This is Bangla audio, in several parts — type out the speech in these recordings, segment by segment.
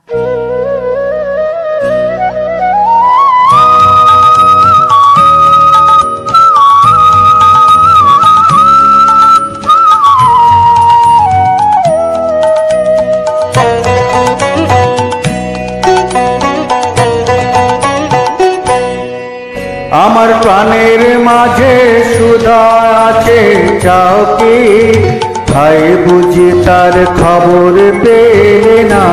আমার প্রাণের মাঝে সুধা আছে, চাও কি ভাই বুঝি তার খবর পেলে না?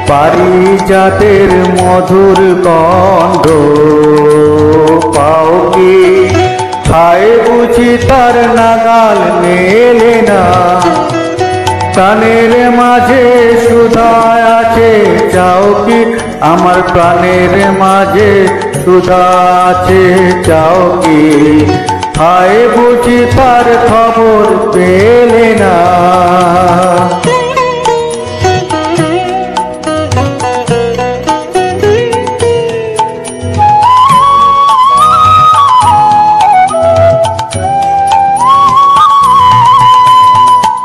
পারিজাতের মধুর গন্ধ পাও কি ভাই বুঝি তার নাগাল মেলে না? প্রাণের মাঝে সুধা আছে, চাও কি আমার প্রাণের মাঝে সুধা আছে, চাও কি হায় বুঝি তার খবর পেলে না?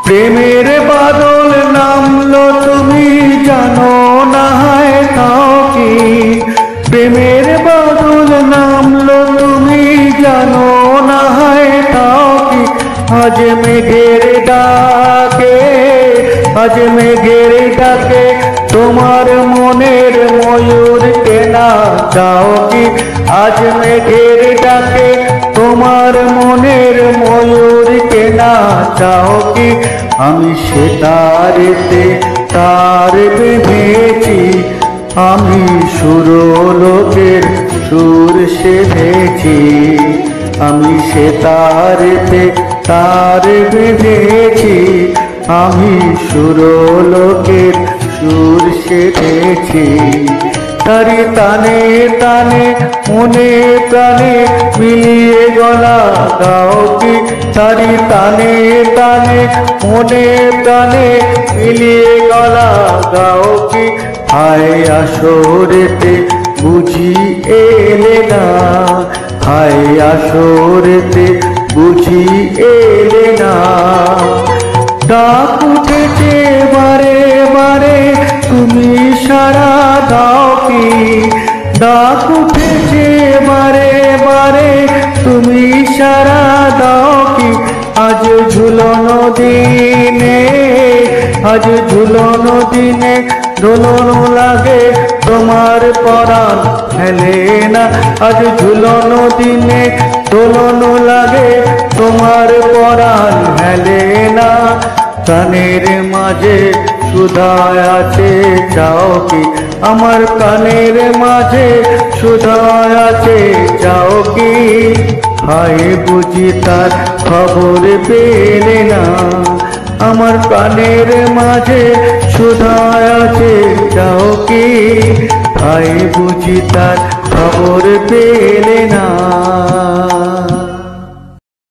প্রেমের বাদল নামলো তুমি জানো না হয় তাও কি? প্রেমের বাদল নামলো তুমি জানো না হয় তাও কি? আজ মেঘের ডাকে, আজ মেঘের ডাকে তোমার মনের ময়ূর কেনা, চাও কি? আজ মেঘের ডাকে তোমার মনের ময়ূর কেনা, চাও কি? আমি সে তারেতে তার বেঁধেছি, আমি সুরলোকের সুর সেধেছি। আমি সে তারেতে তার বেঁধেছি, আমি সুরলোকের সুর সেধেছি। তারি তানে তানে মনে প্রাণে মিলিয়ে গলা গাও কি? তারি তানে তানে মনে প্রাণে মিলিয়ে গলা গাও কি? হায় আসরেতে বুঝি এলে না, হায় আসরেতে বুঝি এলে না? ডাক উঠেছে বারে বারে তুমি সারা দাও কি? ডাক উঠেছে বারে বারে তুমি সারা দাও কি? আজ ঝুলনো দিনে, আজ ঝুলনো দিনে দোলন লাগে তোমার পরাণ হেলে না? আজ ঝুলনো দিনে দোলন লাগে তোমার পরাণ হেলে না? প্রাণের মাঝে সুধা আছে, চাও কি? আমার প্রাণের মাঝে সুধা আছে, চাও কি? হায় বুঝি তার খবর পেলে না? আমার প্রাণের মাঝে সুধা আছে, চাও কি? হায় বুঝি তার খবর পেলে না?